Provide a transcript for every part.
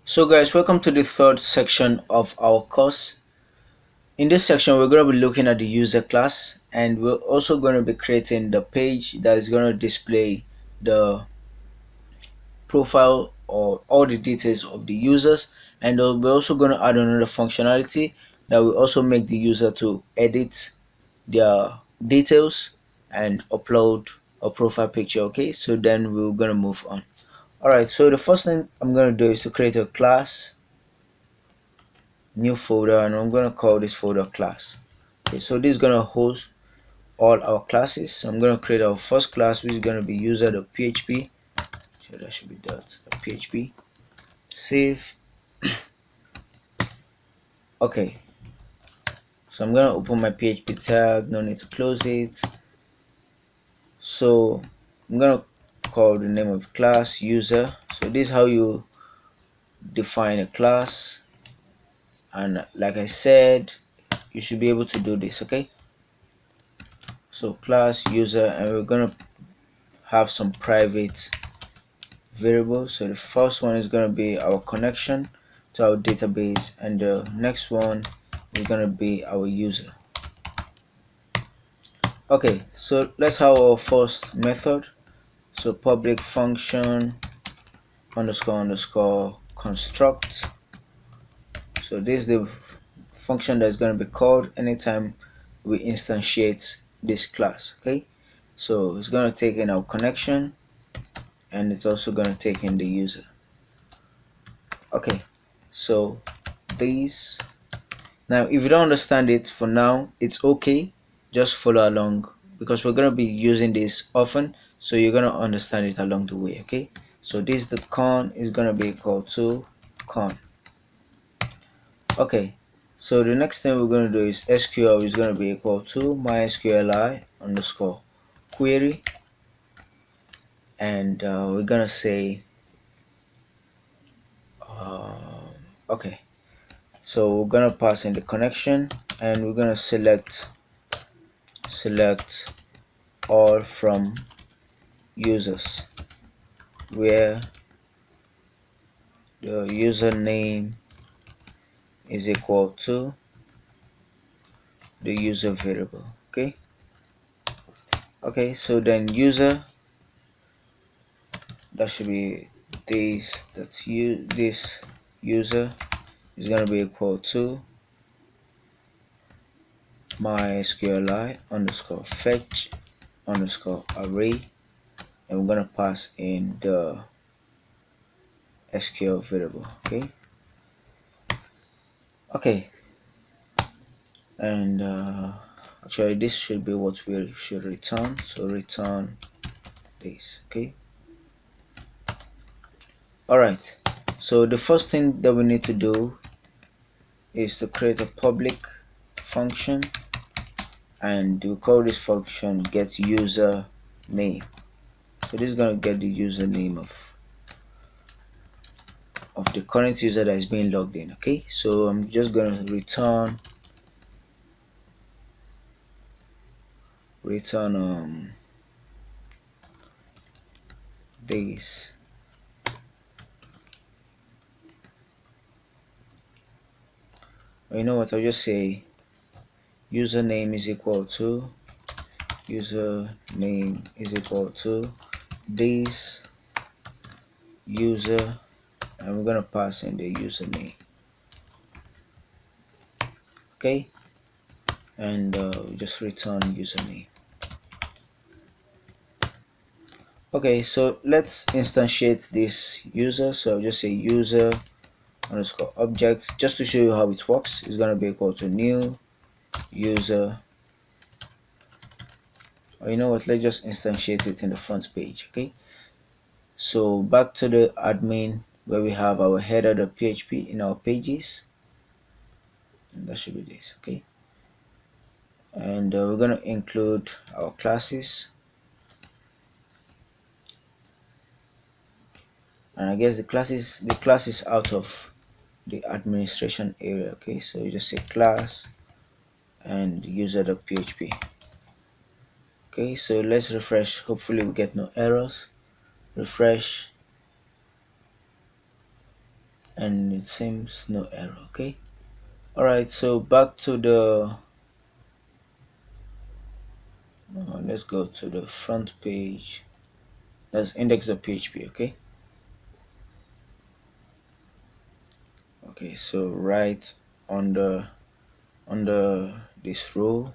So guys, welcome to the third section of our course. In this section, we're going to be looking at the user class, and we're also going to be creating the page that is going to display the profile or all the details of the users. And we're also going to add another functionality that will also make the user to edit their details and upload a profile picture. Okay, so then we're going to move on. Alright, so the first thing I'm going to do is to create a class, new folder, and I'm going to call this folder class. Okay, so this is going to host all our classes. So I'm going to create our first class, which is going to be user.php. So that should be .php. Save. Okay, so I'm going to open my PHP tag, no need to close it. So I'm going to call the name of class user. So this is how you define a class, and like I said, you should be able to do this. Okay, so class user, and we're going to have some private variables. So the first one is going to be our connection to our database, and the next one is going to be our user. Okay, so let's have our first method. So public function underscore construct. So this is the function that's going to be called anytime we instantiate this class. Okay, so it's going to take in our connection, and it's also going to take in the user. Okay, so these, now if you don't understand it for now, it's okay, just follow along because we're going to be using this often, so you're going to understand it along the way. Okay, so this the con is going to be equal to con. Okay, so the next thing we're going to do is SQL is going to be equal to MySql underscore query, and we're going to say okay, so we're going to pass in the connection, and we're going to select all from users, where the username is equal to the user variable. Okay, so then user, that should be this, this user is going to be equal to MySql underscore fetch underscore array, and we're going to pass in the SQL variable. Okay, and actually this should be what we should return, so return this. Okay, all right, so the first thing that we need to do is to create a public function, and we call this function get user name. So this is going to get the username of the current user that is being logged in. Okay, so I'm just going to return this. You know what, I'll just say username is equal to this user, and we're going to pass in the username. Okay, and just return username. Okay, so let's instantiate this user. So I'll just say user underscore objects, just to show you how it works. It's going to be equal to new user, or you know what, let's just instantiate it in the front page. Okay, so back to the admin where we have our header.php in our pages, and that should be this. Okay, and we're going to include our classes, and I guess the class is out of the administration area. Okay, so you just say class and user.php. Okay, so let's refresh, hopefully we get no errors. Refresh, and it seems no error. Okay, all right, so back to the let's go to the front page. Let's index the PHP. Okay, okay, so right on the under this row,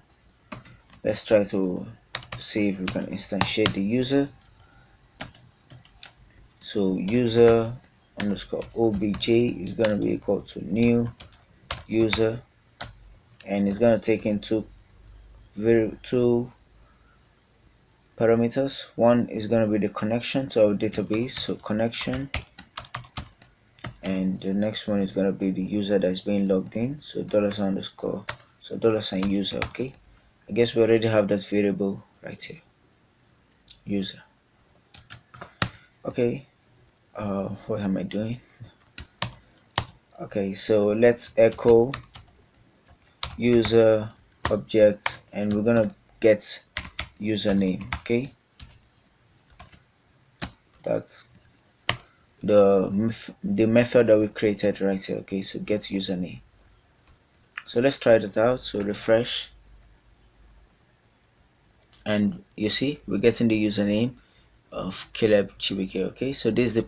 let's try to see if we can instantiate the user. So user underscore obj is going to be equal to new user, and it's going to take in two parameters. One is going to be the connection to our database, so connection, and the next one is going to be the user that's being logged in, so $_ underscore, so $ user. Okay, I guess we already have that variable right here, user. Okay, what am I doing? Okay, so let's echo user object, and we're gonna get username. Okay, that's the method that we created right here. Okay, so get username. So let's try that out. So refresh, and you see we're getting the username of Caleb Chibike. Okay, so this is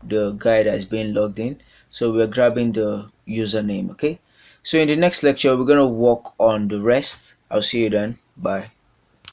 the guy that's being logged in, so we're grabbing the username. Okay, so in the next lecture we're going to work on the rest. I'll see you then. Bye.